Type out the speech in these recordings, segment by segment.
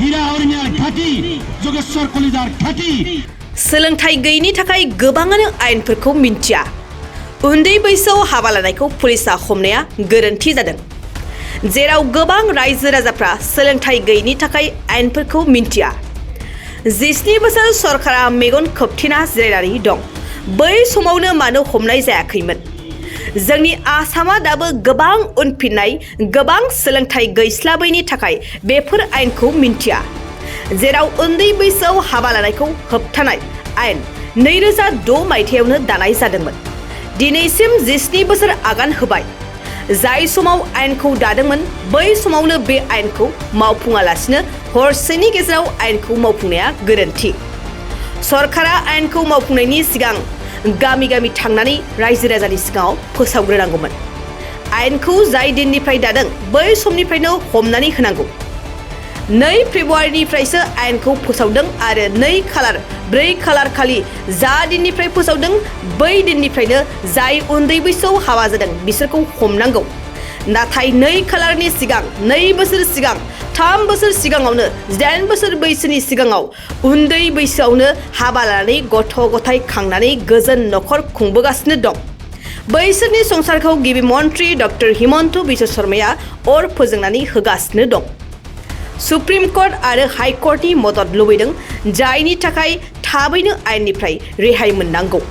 হীরা অরণ্যার ঘাটি যোগেশ্বর কলিদার ঘাটি सोलोंथाइ गैयैनि थाखाय गोबाङानो आयेनफोरखौ मिन्थिया उन्दै बैसोआव हाबा लानायखौ पुलिसा हमनाया गोरोन्थि जादों जेराव गोबां रायजो राजाफ्रा सोलोंथाइ गैयैनि थाखाय आयेनफोरखौ मिन्थिया 17 बोसोर सरकारा मेगन खोबथेना जिरायनानै दं बै समावनो मानो हमनाय जायाखैमोन जोंनि आसामा दाबो गोबां उनफिननाय गोबां सोलोंथाइ गैस्लाबैनि थाखाय बेफोर आयेनखौ मिन्थिया जेराव उन्दै बैसोआव हाबा लानायखौ होबथानाय आयेन 2006 मायथाइयावनो दानाय जादोंमोन दिनैसिम 17 बोसोर आगान होबाय जाय समाव आयेनखौ दादोंमोन बै समावनो बे आयेनखौ मावफुङालासिनो हरसेनि गेजेराव आयेनखौ मावफुंनाया गोरोन्थि सरकारा आयेनखौ मावफुंनायनि सिगां गामि गामि थांनानै रायजो राजानि सिगाङाव फोसावग्रोनांगौमोन आयेनखौ जाय दिननिफ्राय दादों बै समनिफ्रायनो हमनानै होनांगौ 2 फेब्रुवारिनिफ्रायसो आयेनखौ फोसावदों आरो 4 खालार खालि जा दिननिफ्राय फोसावदों बै दिननिफ्रायनो जाय उन्दै बैसोआव हाबा जादों बिसोरखौ हमनांगौ नाथाय 2 खालारनि सिगां 2 बोसोर सिगां 3 बोसोर सिगाङावनो 18 बोसोर बैसोनि सिगाङाव उन्दै बैसोआवनो हाबा लानानै गथ' गथाय खांनानै गोजोन नखर खुंबोगासिनो दं बैसोरनि संसारखौ गिबि मन्त्रि डक्टर हिमन्त बिश्व शर्माया अर फोजोंनानै होगासिनो दं सुप्रीम कोर्ट आरो हाई कोर्टनि मदद लुबैदों जायनि थाखाय थाबैनो आयेननिफ्राय रेहाय मोननांगौ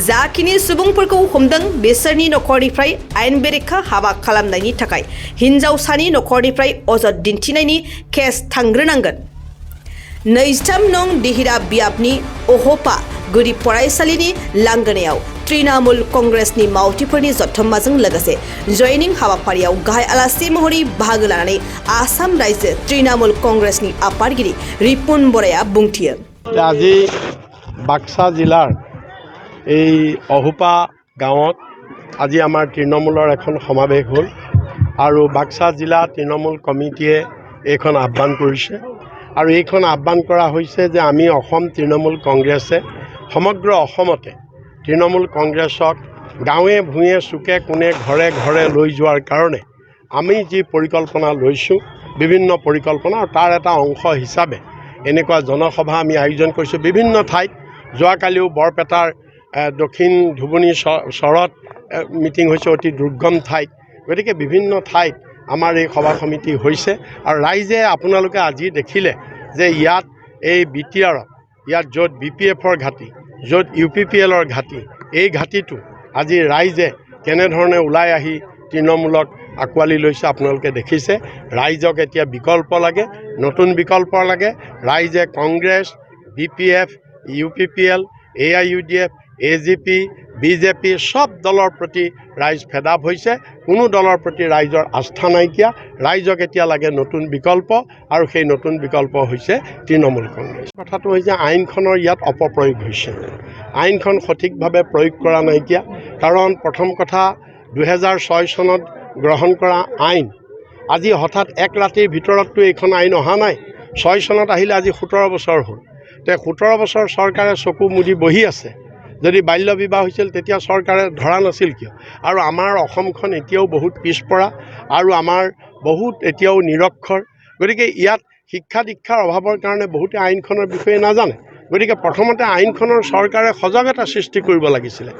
जाखिनि सुबुंफोरखौ हमदों बिसोरनि नखरनिफ्राय आयेन बेरेखा हाबा खालामनायनि थाखाय हिन्जावसानि नखरनिफ्राय अजद दिन्थिनायनि केस थांग्रोनांगोन 23 नं दिहिरा बियाबनि अहपा गुदि फरायसालिनि लांगोनायाव तृणमूल कंग्रेसनि मावथिफोरनि जथुम्माजों लोगोसे जयनिं हाबाफारियाव गाहाय आलासि महरै बाहागो लानानै आसाम रायजो तृणमूल कंग्रेसनि आफादगिरि रिपुन बराया बुंथियो আজি বাক্সা জিলাৰ এই অহুপা গাঁৱত আজি আমাৰ তৃণমূলৰ এখন সমাৱেশ হ'ল আৰু বাক্সা জিলা তৃণমূল কমিটিয়ে এইখন আহ্বান কৰিছে আৰু এইখন আহ্বান কৰা হৈছে যে আমি অসম তৃণমূল কংগ্ৰেছে সমগ্ৰ অসমতে তৃণমূল কংগ্ৰেছক গাঁৱে ভূঞে চুকে কোণে ঘৰে ঘৰে লৈ যোৱাৰ কাৰণে আমি যি পৰিকল্পনা লৈছোঁ বিভিন্ন পৰিকল্পনা আৰু তাৰ এটা অংশ হিচাপে এনেকুৱা জনসভা আমি আয়োজন কৰিছোঁ বিভিন্ন ঠাইত যোৱাকালিও বৰপেটাৰ দক্ষিণ ধুবুনী চৰত মিটিং হৈছে অতি দুৰ্গম ঠাইত গতিকে বিভিন্ন ঠাইত আমাৰ এই সভা সমিতি হৈছে আৰু ৰাইজে আপোনালোকে আজি দেখিলে যে ইয়াত এই BTRত ইয়াত য'ত BPFৰ ঘাটি য'ত UPPLৰ ঘাটি এই ঘাটিটো আজি ৰাইজে কেনেধৰণে ওলাই আহি তৃণমূলক আঁকোৱালি লৈছে আপোনালোকে দেখিছে ৰাইজক এতিয়া বিকল্প লাগে নতুন বিকল্প লাগে ৰাইজে Congress BPF UPPL AIUDF AGP BJP সব দলৰ প্ৰতি ৰাইজ ফেডাপ হৈছে কোনো দলৰ প্ৰতি ৰাইজৰ আস্থা নাইকিয়া ৰাইজক এতিয়া লাগে নতুন বিকল্প আৰু সেই নতুন বিকল্প হৈছে তৃণমূল কংগ্ৰেছ কথাটো হৈছে আইনখনৰ ইয়াত অপপ্ৰয়োগ হৈছে আইনখন সঠিকভাৱে প্ৰয়োগ কৰা নাইকিয়া কাৰণ প্ৰথম কথা 2006 চনত গ্ৰহণ কৰা আইন আজি হঠাৎ এক ৰাতিৰ ভিতৰততো এইখন আইন অহা নাই 6 চনত আহিলে আজি 17 বছৰ হ'ল তে 17 বছৰ চৰকাৰে চকু মুদি বহি আছে যদি বাল্য বিবাহ হৈছিল তেতিয়া চৰকাৰে ধৰা নাছিল কিয় আৰু আমাৰ অসমখন এতিয়াও বহুত পিছপৰা আৰু আমাৰ বহুত এতিয়াও নিৰক্ষৰ গতিকে ইয়াত শিক্ষা দীক্ষাৰ অভাৱৰ কাৰণে বহুতে আইনখনৰ বিষয়ে নাজানে গতিকে প্ৰথমতে আইনখনৰ চৰকাৰে সজাগতা সৃষ্টি কৰিব লাগিছিলে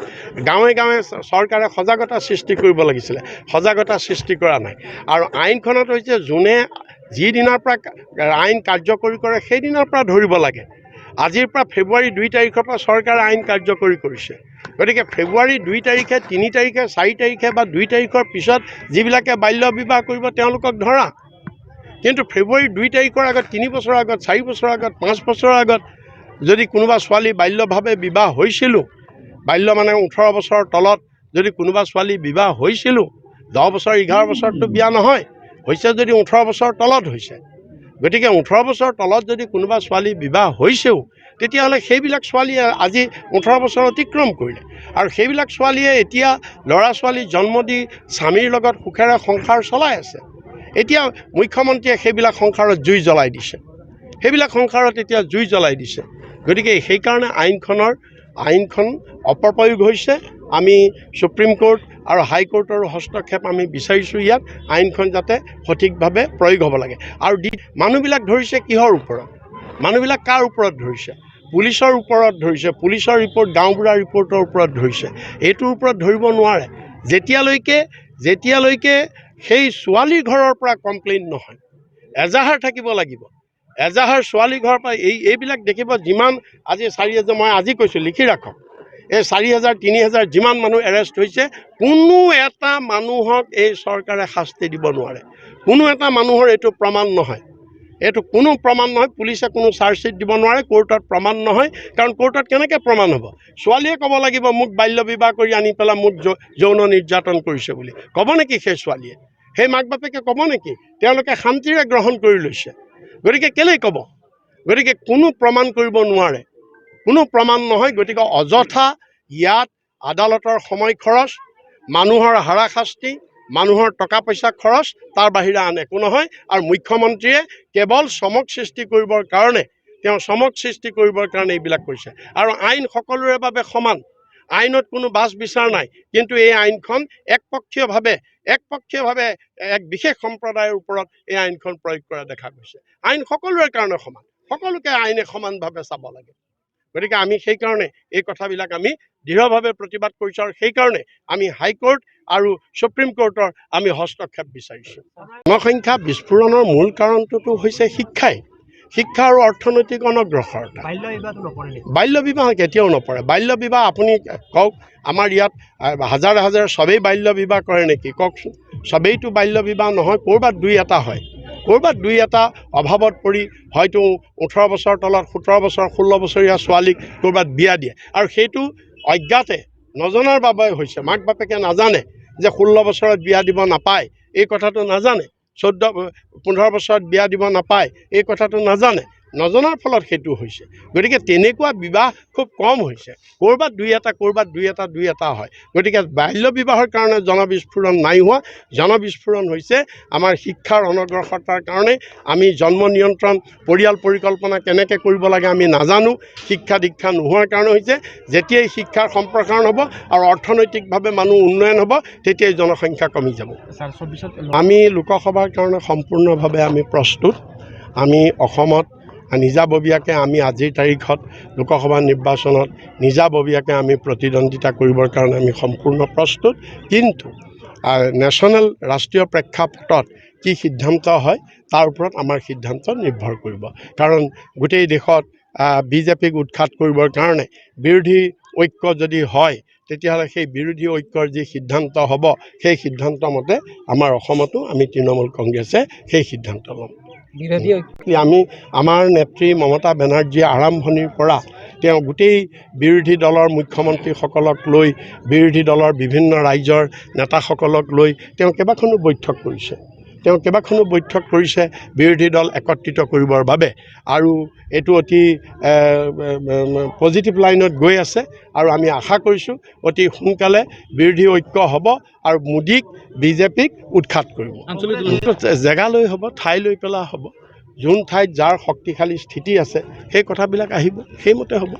গাঁৱে গাঁৱে চৰকাৰে সজাগতা সৃষ্টি কৰিব লাগিছিলে সজাগতা সৃষ্টি কৰা নাই আৰু আইনখনত হৈছে যোনে যিদিনৰ পৰা আইন কাৰ্যকৰী কৰে সেই দিনৰ পৰা ধৰিব লাগে আজিৰ পৰা ফেব্ৰুৱাৰী 2 তাৰিখৰ পৰা চৰকাৰে আইন কাৰ্যকৰী কৰিছে গতিকে ফেব্ৰুৱাৰী 2 তাৰিখে 3 তাৰিখে 4 তাৰিখে বা 2 তাৰিখৰ পিছত যিবিলাকে বাল্য বিবাহ কৰিব তেওঁলোকক ধৰা কিন্তু ফেব্ৰুৱাৰী 2 তাৰিখৰ আগত 3 বছৰৰ আগত 4 বছৰৰ আগত 5 বছৰৰ আগত যদি কোনোবা ছোৱালী বাল্যভাৱে বিবাহ হৈছিল বাল্য মানে 18 বছৰৰ তলত যদি কোনোবা ছোৱালী বিবাহ হৈছিল 10 বছৰ 11 বছৰটো বিয়া নহয় হৈছে যদি 18 বছৰৰ তলত হৈছে গতিকে 18 বছৰৰ তলত যদি কোনোবা ছোৱালী বিবাহ হৈছেও তেতিয়াহ'লে সেইবিলাক ছোৱালীয়ে আজি 18 বছৰ অতিক্ৰম কৰিলে আৰু সেইবিলাক ছোৱালীয়ে এতিয়া ল'ৰা ছোৱালী জন্ম দি স্বামীৰ লগত সুখেৰে সংসাৰ চলাই আছে এতিয়া মুখ্যমন্ত্ৰীয়ে সেইবিলাক সংসাৰত জুই জ্বলাই দিছে সেইবিলাক সংসাৰত এতিয়া জুই জ্বলাই দিছে গতিকে সেইকাৰণে আইনখন অপপ্ৰয়োগ হৈছে আমি সুপ্ৰিম কোৰ্ট আৰু হাইকোৰ্টৰো হস্তক্ষেপ আমি বিচাৰিছোঁ ইয়াত আইনখন যাতে সঠিকভাৱে প্ৰয়োগ হ'ব লাগে আৰু মানুহবিলাক ধৰিছে কিহৰ ওপৰত মানুহবিলাক কাৰ ওপৰত ধৰিছে পুলিচৰ ওপৰত ধৰিছে পুলিচৰ ৰিপৰ্ট গাঁওবুঢ়াৰ ৰিপৰ্টৰ ওপৰত ধৰিছে এইটোৰ ওপৰত ধৰিব নোৱাৰে যেতিয়ালৈকে সেই ছোৱালীৰ ঘৰৰ পৰা কমপ্লেইন নহয় এজাহাৰ থাকিব লাগিব এজাহাৰ ছোৱালী ঘৰৰ পৰা এইবিলাক দেখিব যিমান আজি 4,000 মই আজি কৈছোঁ লিখি ৰাখক এই 4,000 3,000 যিমান মানুহ এৰেষ্ট হৈছে কোনো এটা মানুহক এই চৰকাৰে শাস্তি দিব নোৱাৰে কোনো এটা মানুহৰ এইটো প্ৰমাণ নহয় এইটো কোনো প্ৰমাণ নহয় পুলিচে কোনো চাৰ্জশ্বিট দিব নোৱাৰে কোৰ্টত প্ৰমাণ নহয় কাৰণ কোৰ্টত কেনেকৈ প্ৰমাণ হ'ব ছোৱালীয়ে ক'ব লাগিব মোক বাল্য বিবাহ কৰি আনি পেলাই মোক যৌন নিৰ্যাতন কৰিছে বুলি ক'ব নেকি সেই ছোৱালীয়ে সেই মাক বাপেকে ক'ব নেকি তেওঁলোকে শান্তিৰে গ্ৰহণ কৰি লৈছে গতিকে কেলেই ক'ব গতিকে কোনো প্ৰমাণ কৰিব নোৱাৰে কোনো প্ৰমাণ নহয় গতিকে অযথা ইয়াত আদালতৰ সময় খৰচ মানুহৰ হাৰাশাস্তি মানুহৰ টকা পইচা খৰচ তাৰ বাহিৰে আন একো নহয় আৰু মুখ্যমন্ত্ৰীয়ে কেৱল চমক সৃষ্টি কৰিবৰ কাৰণে এইবিলাক কৰিছে আৰু আইন সকলোৰে বাবে সমান আইনত কোনো বাছ বিচাৰ নাই কিন্তু এই আইনখন একপক্ষীয়ভাৱে এক বিশেষ সম্প্ৰদায়ৰ ওপৰত এই আইনখন প্ৰয়োগ কৰা দেখা গৈছে আইন সকলোৰে কাৰণে সমান সকলোকে আইনে সমানভাৱে চাব লাগে গতিকে আমি সেইকাৰণে এই কথাবিলাক আমি দৃঢ়ভাৱে প্ৰতিবাদ কৰিছোঁ আৰু সেইকাৰণে আমি হাইকোৰ্ট আৰু সুপ্ৰিম কোৰ্টৰ আমি হস্তক্ষেপ বিচাৰিছোঁ জনসংখ্যা বিস্ফোৰণৰ মূল কাৰণটোতো হৈছে শিক্ষা আৰু অৰ্থনৈতিক অনগ্ৰসৰতা বাল্য বিবাহ কেতিয়াও নপৰে বাল্য বিবাহ আপুনি কওক আমাৰ ইয়াত হাজাৰ হাজাৰ চবেই বাল্য বিবাহ কৰে নেকি কওকচোন চবেইতো বাল্য বিবাহ নহয় ক'ৰবাত দুই এটা হয় ক'ৰবাত দুই এটা অভাৱত পৰি হয়তো 18 বছৰ তলত 17 বছৰ 16 বছৰীয়া ছোৱালীক ক'ৰবাত বিয়া দিয়ে আৰু সেইটো অজ্ঞাতে নজনাৰ বাবে হৈছে মাক বাপেকে নাজানে যে 16 বছৰত বিয়া দিব নাপায় এই কথাটো নাজানে 14-15 বছৰত বিয়া দিব নাপায় এই কথাটো নাজানে নজনাৰ ফলত সেইটো হৈছে গতিকে তেনেকুৱা বিবাহ খুব কম হৈছে ক'ৰবাত দুই এটা হয় গতিকে বাল্য বিবাহৰ কাৰণে জনবিস্ফোৰণ নাই হোৱা জনবিস্ফোৰণ হৈছে আমাৰ শিক্ষাৰ অনগ্ৰসৰতাৰ কাৰণে আমি জন্ম নিয়ন্ত্ৰণ পৰিয়াল পৰিকল্পনা কেনেকৈ কৰিব লাগে আমি নাজানো শিক্ষা দীক্ষা নোহোৱাৰ কাৰণে হৈছে যেতিয়াই শিক্ষাৰ সম্প্ৰসাৰণ হ'ব আৰু অৰ্থনৈতিকভাৱে মানুহ উন্নয়ন হ'ব তেতিয়াই জনসংখ্যা কমি যাব আমি লোকসভাৰ কাৰণে সম্পূৰ্ণভাৱে আমি প্ৰস্তুত আমি অসমত নিজাববীয়াকৈ আমি আজিৰ তাৰিখত লোকসভা নিৰ্বাচনত নিজাববীয়াকৈ আমি প্ৰতিদ্বন্দ্বিতা কৰিবৰ কাৰণে আমি সম্পূৰ্ণ প্ৰস্তুত কিন্তু ৰাষ্ট্ৰীয় প্ৰেক্ষাপটত কি সিদ্ধান্ত হয় তাৰ ওপৰত আমাৰ সিদ্ধান্ত নিৰ্ভৰ কৰিব কাৰণ গোটেই দেশত বিজেপিক উৎখাত কৰিবৰ কাৰণে বিৰোধী ঐক্য যদি হয় তেতিয়াহ'লে সেই বিৰোধী ঐক্যৰ যি সিদ্ধান্ত হ'ব সেই সিদ্ধান্ত মতে আমাৰ অসমতো আমি তৃণমূল কংগ্ৰেছে সেই সিদ্ধান্ত ল'ম আমি আমাৰ নেত্ৰী মমতা বেনাৰ্জীয়ে আৰম্ভণিৰ পৰা তেওঁ গোটেই বিৰোধী দলৰ মুখ্যমন্ত্ৰীসকলক লৈ বিৰোধী দলৰ বিভিন্ন ৰাজ্যৰ নেতাসকলক লৈ তেওঁ কেইবাখনো বৈঠক কৰিছে বিৰোধী দল একত্ৰিত কৰিবৰ বাবে আৰু এইটো অতি পজিটিভ লাইনত গৈ আছে আৰু আমি আশা কৰিছোঁ অতি সোনকালে বিৰোধী ঐক্য হ'ব আৰু মোদীক বিজেপিক উৎখাত কৰিব জেগা লৈ হ'ব ঠাই লৈ পেলাই হ'ব যোন ঠাইত যাৰ শক্তিশালী স্থিতি আছে সেই কথাবিলাক আহিব সেইমতে হ'ব